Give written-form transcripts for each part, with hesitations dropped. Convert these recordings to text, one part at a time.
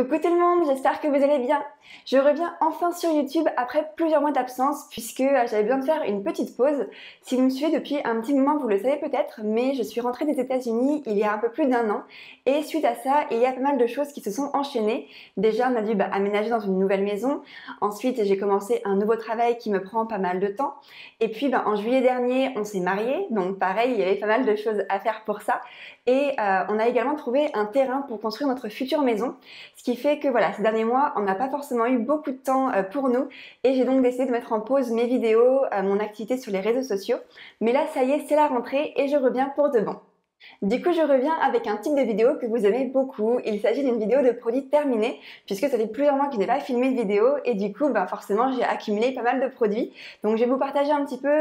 Coucou tout le monde, j'espère que vous allez bien. Je reviens enfin sur YouTube après plusieurs mois d'absence puisque j'avais besoin de faire une petite pause. Si vous me suivez depuis un petit moment, vous le savez peut-être, mais je suis rentrée des États-Unis il y a un peu plus d'un an et suite à ça, il y a pas mal de choses qui se sont enchaînées. Déjà, on a dû aménager dans une nouvelle maison. Ensuite, j'ai commencé un nouveau travail qui me prend pas mal de temps. Et puis, en juillet dernier, on s'est mariés, donc pareil, il y avait pas mal de choses à faire pour ça. Et on a également trouvé un terrain pour construire notre future maison. Ce qui fait que voilà, ces derniers mois, on n'a pas forcément eu beaucoup de temps pour nous et j'ai donc décidé de mettre en pause mes vidéos, mon activité sur les réseaux sociaux. Mais là, ça y est, c'est la rentrée et je reviens pour de bon. Du coup, je reviens avec un type de vidéo que vous aimez beaucoup. Il s'agit d'une vidéo de produits terminés puisque ça fait plusieurs mois que je n'ai pas filmé de vidéo et du coup, forcément, j'ai accumulé pas mal de produits. Donc, je vais vous partager un petit peu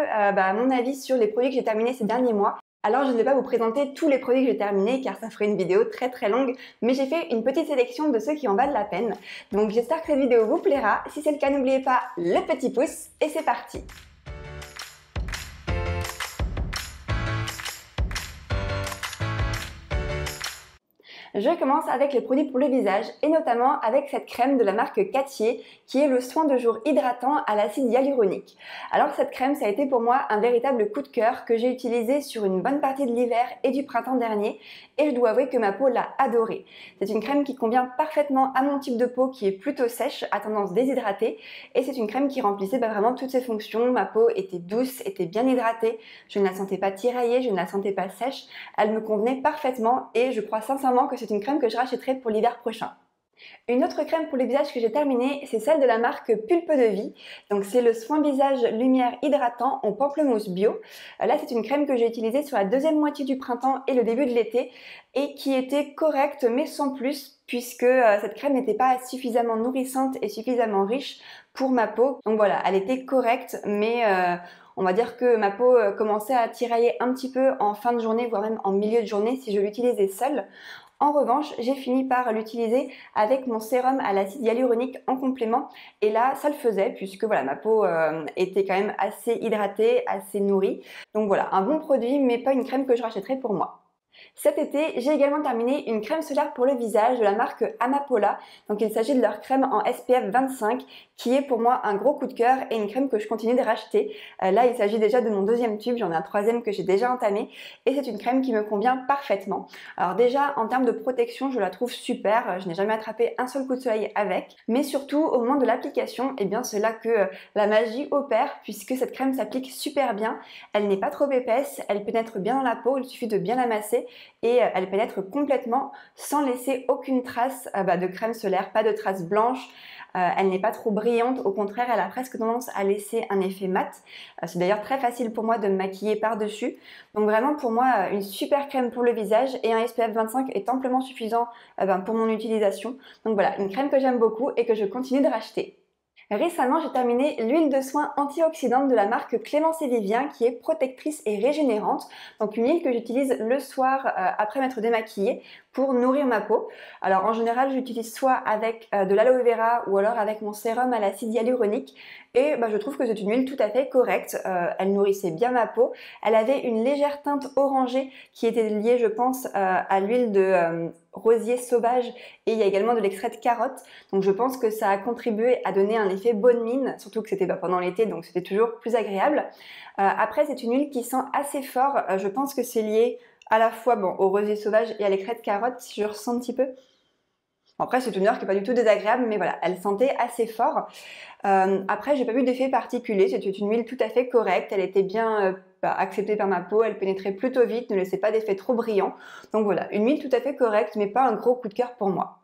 mon avis sur les produits que j'ai terminés ces derniers mois. Alors je ne vais pas vous présenter tous les produits que j'ai terminés car ça ferait une vidéo très très longue, mais j'ai fait une petite sélection de ceux qui en valent la peine. Donc j'espère que cette vidéo vous plaira. Si c'est le cas, n'oubliez pas le petit pouce et c'est parti. Je commence avec les produits pour le visage et notamment avec cette crème de la marque Cattier qui est le soin de jour hydratant à l'acide hyaluronique. Alors cette crème, ça a été pour moi un véritable coup de cœur que j'ai utilisé sur une bonne partie de l'hiver et du printemps dernier et je dois avouer que ma peau l'a adorée. C'est une crème qui convient parfaitement à mon type de peau qui est plutôt sèche, à tendance déshydratée et c'est une crème qui remplissait vraiment toutes ses fonctions. Ma peau était douce, était bien hydratée, je ne la sentais pas tiraillée, je ne la sentais pas sèche, elle me convenait parfaitement et je crois sincèrement que c'est une crème que je rachèterai pour l'hiver prochain. Une autre crème pour le visage que j'ai terminée, c'est celle de la marque Pulpe de Vie. Donc c'est le soin visage lumière hydratant en pamplemousse bio. Là c'est une crème que j'ai utilisée sur la deuxième moitié du printemps et le début de l'été et qui était correcte mais sans plus puisque cette crème n'était pas suffisamment nourrissante et suffisamment riche pour ma peau. Donc voilà, elle était correcte mais on va dire que ma peau commençait à tirailler un petit peu en fin de journée voire même en milieu de journée si je l'utilisais seule. En revanche, j'ai fini par l'utiliser avec mon sérum à l'acide hyaluronique en complément et là, ça le faisait puisque voilà, ma peau était quand même assez hydratée, assez nourrie. Donc voilà, un bon produit mais pas une crème que je rachèterais pour moi. Cet été, j'ai également terminé une crème solaire pour le visage de la marque Amapola. Donc il s'agit de leur crème en SPF 25 qui est pour moi un gros coup de cœur et une crème que je continue de racheter. Là, il s'agit déjà de mon deuxième tube, j'en ai un troisième que j'ai déjà entamé et c'est une crème qui me convient parfaitement. Alors déjà, en termes de protection, je la trouve super. Je n'ai jamais attrapé un seul coup de soleil avec, mais surtout au moment de l'application, c'est là que la magie opère puisque cette crème s'applique super bien. Elle n'est pas trop épaisse, elle pénètre bien dans la peau, il suffit de bien la masser et elle pénètre complètement sans laisser aucune trace de crème solaire, pas de trace blanche. Elle n'est pas trop brillante, au contraire elle a presque tendance à laisser un effet mat. C'est d'ailleurs très facile pour moi de me maquiller par-dessus. Donc vraiment pour moi une super crème pour le visage et un SPF 25 est amplement suffisant pour mon utilisation. Donc voilà, une crème que j'aime beaucoup et que je continue de racheter. Récemment, j'ai terminé l'huile de soin antioxydante de la marque Clémence et Vivien qui est protectrice et régénérante. Donc une huile que j'utilise le soir après m'être démaquillée pour nourrir ma peau. Alors en général, j'utilise soit avec de l'aloe vera ou alors avec mon sérum à l'acide hyaluronique et je trouve que c'est une huile tout à fait correcte. Elle nourrissait bien ma peau. Elle avait une légère teinte orangée qui était liée, je pense, à l'huile de rosier sauvage et il y a également de l'extrait de carotte. Donc je pense que ça a contribué à donner un effet bonne mine, surtout que c'était pendant l'été donc c'était toujours plus agréable. Après c'est une huile qui sent assez fort, je pense que c'est lié à la fois au rosier sauvage et à l'extrait de carotte si je ressens un petit peu. Après c'est une odeur qui n'est pas du tout désagréable mais voilà, elle sentait assez fort. Après j'ai pas vu d'effet particulier, c'était une huile tout à fait correcte, elle était bien acceptée par ma peau, elle pénétrait plutôt vite, ne laissait pas d'effet trop brillant. Donc voilà, une huile tout à fait correcte mais pas un gros coup de cœur pour moi.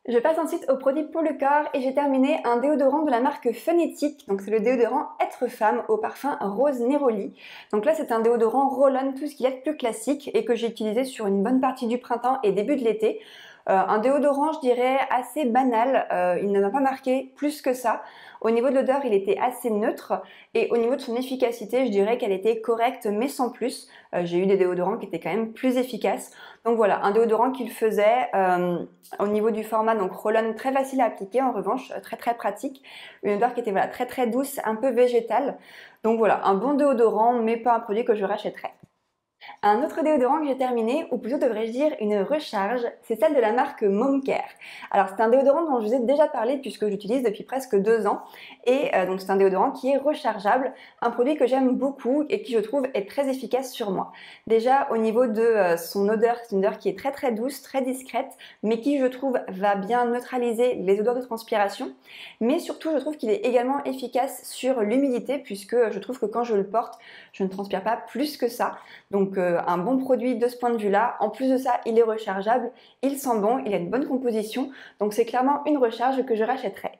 Je passe ensuite aux produits pour le corps et j'ai terminé un déodorant de la marque Phonétique. Donc c'est le déodorant Être Femme au parfum Rose Neroli. Donc là c'est un déodorant roll-on, tout ce qu'il y a de plus classique et que j'ai utilisé sur une bonne partie du printemps et début de l'été. Un déodorant, je dirais, assez banal, il ne m'a pas marqué plus que ça. Au niveau de l'odeur, il était assez neutre et au niveau de son efficacité, je dirais qu'elle était correcte mais sans plus. J'ai eu des déodorants qui étaient quand même plus efficaces. Donc voilà, un déodorant qu'il faisait au niveau du format, donc roll-on très facile à appliquer, en revanche très très pratique. Une odeur qui était très très douce, un peu végétale. Donc voilà, un bon déodorant mais pas un produit que je rachèterais. Un autre déodorant que j'ai terminé, ou plutôt devrais-je dire une recharge, c'est celle de la marque Momcare. Alors c'est un déodorant dont je vous ai déjà parlé puisque j'utilise depuis presque 2 ans et donc c'est un déodorant qui est rechargeable, un produit que j'aime beaucoup et qui je trouve est très efficace sur moi. Déjà au niveau de son odeur, c'est une odeur qui est très très douce, très discrète, mais qui je trouve va bien neutraliser les odeurs de transpiration, mais surtout je trouve qu'il est également efficace sur l'humidité puisque je trouve que quand je le porte, je ne transpire pas plus que ça. Donc un bon produit de ce point de vue-là. En plus de ça, il est rechargeable, il sent bon, il a une bonne composition. Donc c'est clairement une recharge que je rachèterai.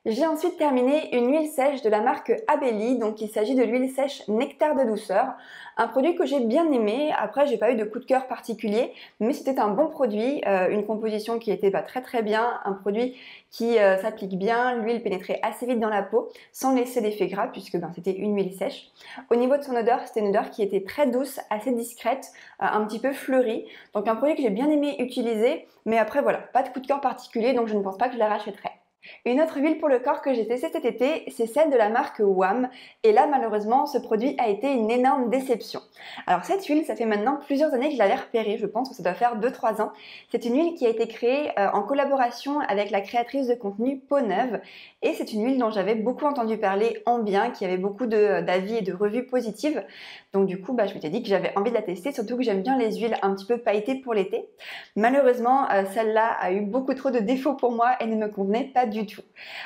J'ai ensuite terminé une huile sèche de la marque Abelli, donc il s'agit de l'huile sèche Nectar de douceur, un produit que j'ai bien aimé. Après j'ai pas eu de coup de cœur particulier, mais c'était un bon produit, une composition qui était très très bien, un produit qui s'applique bien, l'huile pénétrait assez vite dans la peau sans laisser d'effet gras puisque c'était une huile sèche. Au niveau de son odeur, c'était une odeur qui était très douce, assez discrète, un petit peu fleurie, donc un produit que j'ai bien aimé utiliser, mais après voilà, pas de coup de cœur particulier donc je ne pense pas que je la rachèterai. Une autre huile pour le corps que j'ai testée cet été, c'est celle de la marque WAM. Et là, malheureusement, ce produit a été une énorme déception. Alors cette huile, ça fait maintenant plusieurs années que je l'avais repérée, je pense que ça doit faire 2-3 ans. C'est une huile qui a été créée en collaboration avec la créatrice de contenu Peau Neuve. Et c'est une huile dont j'avais beaucoup entendu parler en bien, qui avait beaucoup d'avis et de revues positives. Donc du coup, je m'étais dit que j'avais envie de la tester, surtout que j'aime bien les huiles un petit peu pailletées pour l'été. Malheureusement, celle-là a eu beaucoup trop de défauts pour moi et ne me convenait pas du tout.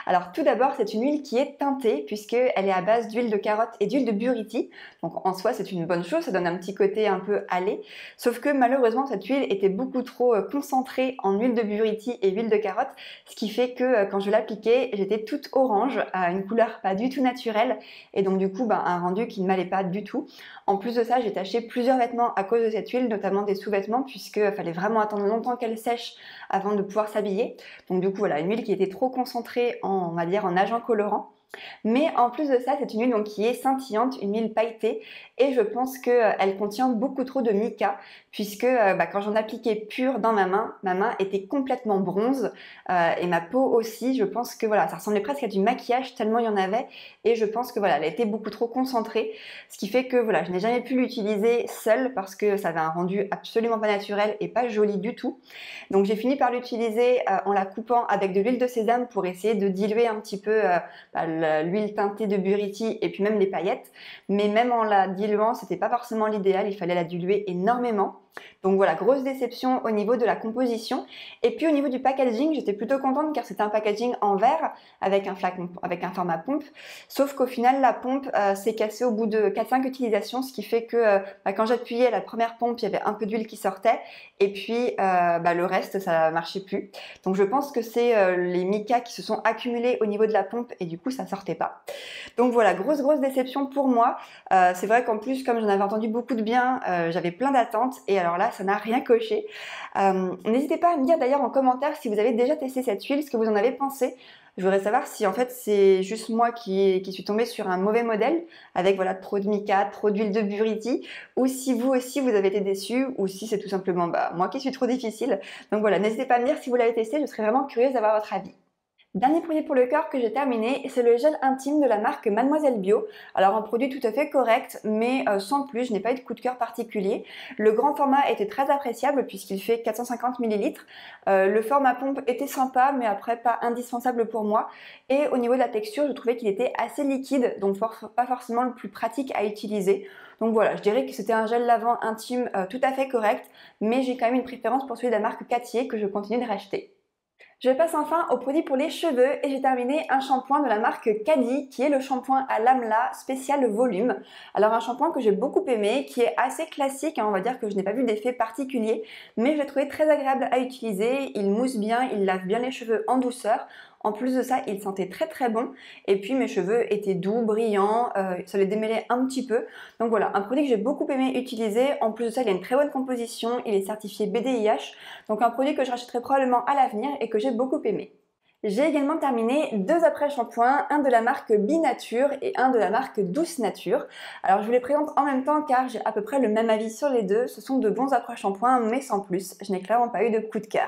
Alors tout d'abord, c'est une huile qui est teintée puisqu'elle est à base d'huile de carotte et d'huile de buriti. Donc en soi, c'est une bonne chose, ça donne un petit côté un peu allé. Sauf que malheureusement, cette huile était beaucoup trop concentrée en huile de buriti et huile de carotte, ce qui fait que quand je l'appliquais, j'étais toute orange, à une couleur pas du tout naturelle et donc du coup, un rendu qui ne m'allait pas du tout. En plus de ça, j'ai taché plusieurs vêtements à cause de cette huile, notamment des sous-vêtements puisqu'il fallait vraiment attendre longtemps qu'elle sèche avant de pouvoir s'habiller. Donc du coup, voilà, une huile qui était trop concentrée en, on va dire, en agent colorant. Mais en plus de ça, c'est une huile donc, qui est scintillante, une huile pailletée et je pense qu'elle contient beaucoup trop de mica puisque quand j'en appliquais pure dans ma main était complètement bronze et ma peau aussi. Je pense que voilà, ça ressemblait presque à du maquillage tellement il y en avait et je pense que voilà, elle était beaucoup trop concentrée, ce qui fait que voilà, je n'ai jamais pu l'utiliser seule parce que ça avait un rendu absolument pas naturel et pas joli du tout. Donc j'ai fini par l'utiliser en la coupant avec de l'huile de sésame pour essayer de diluer un petit peu l'huile teintée de buriti et puis même les paillettes, mais même en la diluant, c'était pas forcément l'idéal, il fallait la diluer énormément. Donc voilà, grosse déception au niveau de la composition. Et puis au niveau du packaging, j'étais plutôt contente car c'était un packaging en verre avec un flacon, avec un format pompe. Sauf qu'au final, la pompe s'est cassée au bout de 4-5 utilisations, ce qui fait que quand j'appuyais la première pompe, il y avait un peu d'huile qui sortait et puis le reste, ça marchait plus. Donc je pense que c'est les mica qui se sont accumulés au niveau de la pompe et du coup, ça sortait pas. Donc voilà, grosse déception pour moi. C'est vrai qu'en plus, comme j'en avais entendu beaucoup de bien, j'avais plein d'attentes et alors là, ça n'a rien coché. N'hésitez pas à me dire d'ailleurs en commentaire si vous avez déjà testé cette huile, ce que vous en avez pensé. Je voudrais savoir si en fait c'est juste moi qui suis tombée sur un mauvais modèle avec voilà trop de mica, trop d'huile de buriti, ou si vous aussi vous avez été déçus, ou si c'est tout simplement moi qui suis trop difficile. Donc voilà, n'hésitez pas à me dire si vous l'avez testé, je serais vraiment curieuse d'avoir votre avis. Dernier produit pour le corps que j'ai terminé, c'est le gel intime de la marque Mademoiselle Bio. Alors un produit tout à fait correct, mais sans plus, je n'ai pas eu de coup de cœur particulier. Le grand format était très appréciable puisqu'il fait 450 ml. Le format pompe était sympa, mais après pas indispensable pour moi. Et au niveau de la texture, je trouvais qu'il était assez liquide, donc pas forcément le plus pratique à utiliser. Donc voilà, je dirais que c'était un gel lavant intime tout à fait correct, mais j'ai quand même une préférence pour celui de la marque Cartier que je continue de racheter. Je passe enfin au produit pour les cheveux et j'ai terminé un shampoing de la marque Caddy qui est le shampoing à l'amla spécial volume. Alors un shampoing que j'ai beaucoup aimé, qui est assez classique, on va dire que je n'ai pas vu d'effet particulier, mais je l'ai trouvé très agréable à utiliser, il mousse bien, il lave bien les cheveux en douceur. En plus de ça, il sentait très bon et puis mes cheveux étaient doux, brillants, ça les démêlait un petit peu. Donc voilà, un produit que j'ai beaucoup aimé utiliser. En plus de ça, il a une très bonne composition, il est certifié BDIH. Donc un produit que je rachèterai probablement à l'avenir et que j'ai beaucoup aimé. J'ai également terminé 2 après-shampoings, un de la marque Binature et un de la marque Douce Nature. Alors je vous les présente en même temps car j'ai à peu près le même avis sur les deux. Ce sont de bons après-shampoings mais sans plus. Je n'ai clairement pas eu de coup de cœur.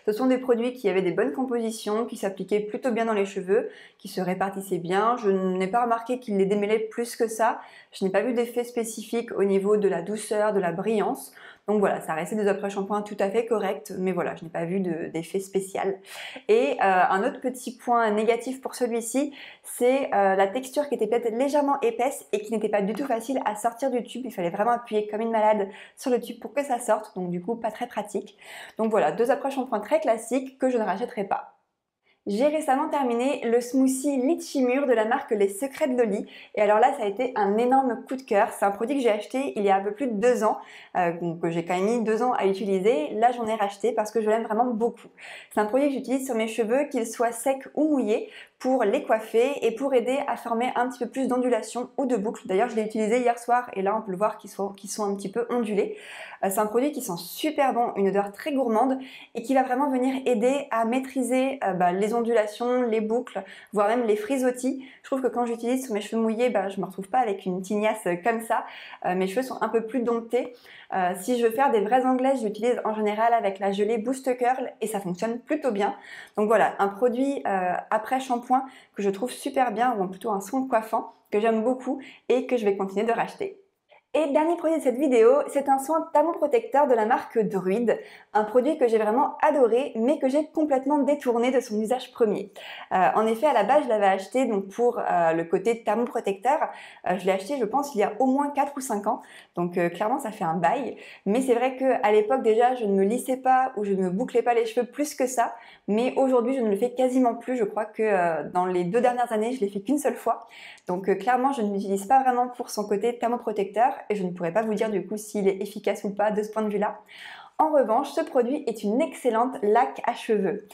Ce sont des produits qui avaient des bonnes compositions, qui s'appliquaient plutôt bien dans les cheveux, qui se répartissaient bien. Je n'ai pas remarqué qu'ils les démêlaient plus que ça. Je n'ai pas vu d'effet spécifique au niveau de la douceur, de la brillance. Donc voilà, ça restait des après-shampoings tout à fait corrects, mais voilà, je n'ai pas vu d'effet spécial. Et un autre petit point négatif pour celui-ci, c'est la texture qui était peut-être légèrement épaisse et qui n'était pas du tout facile à sortir du tube. Il fallait vraiment appuyer comme une malade sur le tube pour que ça sorte, donc du coup pas très pratique. Donc voilà, 2 après-shampoings très classiques que je ne rachèterai pas. J'ai récemment terminé le smoothie Litchi Mûr de la marque Les Secrets de Loli. Et alors là, ça a été un énorme coup de cœur. C'est un produit que j'ai acheté il y a un peu plus de 2 ans, donc que j'ai quand même mis 2 ans à utiliser. Là, j'en ai racheté parce que je l'aime vraiment beaucoup. C'est un produit que j'utilise sur mes cheveux, qu'ils soient secs ou mouillés, pour les coiffer et pour aider à former un petit peu plus d'ondulation ou de boucles. D'ailleurs, je l'ai utilisé hier soir et là, on peut le voir qu'ils sont un petit peu ondulés. C'est un produit qui sent super bon, une odeur très gourmande et qui va vraiment venir aider à maîtriser les ondulations, les boucles, voire même les frisottis. Je trouve que quand j'utilise sur mes cheveux mouillés, je me retrouve pas avec une tignasse comme ça. Mes cheveux sont un peu plus domptés. Si je veux faire des vraies anglaises, j'utilise en général avec la gelée Boost Curl et ça fonctionne plutôt bien. Donc voilà, un produit après shampoing que je trouve super bien, ou plutôt un soin coiffant que j'aime beaucoup et que je vais continuer de racheter. Et dernier produit de cette vidéo, c'est un soin talon protecteur de la marque Druid, un produit que j'ai vraiment adoré mais que j'ai complètement détourné de son usage premier. En effet, à la base, je l'avais acheté donc pour le côté talon protecteur. Je l'ai acheté, je pense, il y a au moins 4 ou 5 ans, donc clairement ça fait un bail. Mais c'est vrai qu'à l'époque déjà, je ne me lissais pas ou je ne me bouclais pas les cheveux plus que ça, mais aujourd'hui, je ne le fais quasiment plus. Je crois que dans les 2 dernières années, je l'ai fait qu'une seule fois. Donc clairement, je ne l'utilise pas vraiment pour son côté talon protecteur. Et je ne pourrais pas vous dire du coup s'il est efficace ou pas de ce point de vue-là. En revanche, ce produit est une excellente laque à cheveux.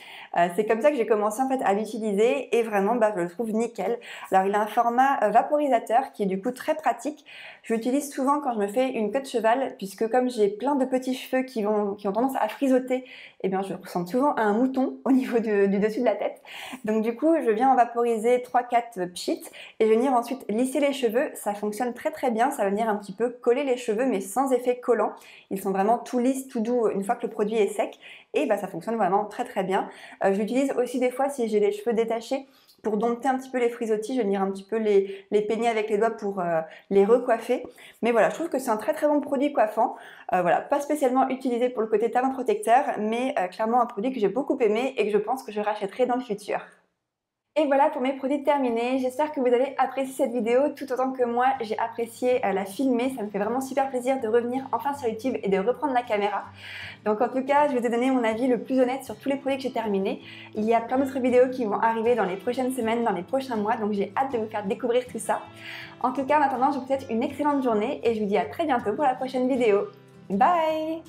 C'est comme ça que j'ai commencé en fait à l'utiliser et vraiment je le trouve nickel. Alors il a un format vaporisateur qui est du coup très pratique. Je l'utilise souvent quand je me fais une queue de cheval puisque comme j'ai plein de petits cheveux qui ont tendance à frisoter, eh bien je ressemble souvent à un mouton au niveau du dessus de la tête. Donc du coup je viens en vaporiser 3-4 pchits et je vais venir ensuite lisser les cheveux. Ça fonctionne très très bien, ça va venir un petit peu coller les cheveux mais sans effet collant. Ils sont vraiment tout lisses, tout doux une fois que le produit est sec et ça fonctionne vraiment très très bien. Je l'utilise aussi des fois si j'ai les cheveux détachés pour dompter un petit peu les frisottis, je vais venir un petit peu les peigner avec les doigts pour les recoiffer. Mais voilà, je trouve que c'est un très très bon produit coiffant. Voilà, pas spécialement utilisé pour le côté talon protecteur, mais clairement un produit que j'ai beaucoup aimé et que je pense que je rachèterai dans le futur. Et voilà pour mes produits terminés, j'espère que vous avez apprécié cette vidéo tout autant que moi j'ai apprécié la filmer, ça me fait vraiment super plaisir de revenir enfin sur YouTube et de reprendre la caméra. Donc en tout cas, je vais te donner mon avis le plus honnête sur tous les produits que j'ai terminés. Il y a plein d'autres vidéos qui vont arriver dans les prochaines semaines, dans les prochains mois, donc j'ai hâte de vous faire découvrir tout ça. En tout cas, en attendant, je vous souhaite une excellente journée et je vous dis à très bientôt pour la prochaine vidéo. Bye!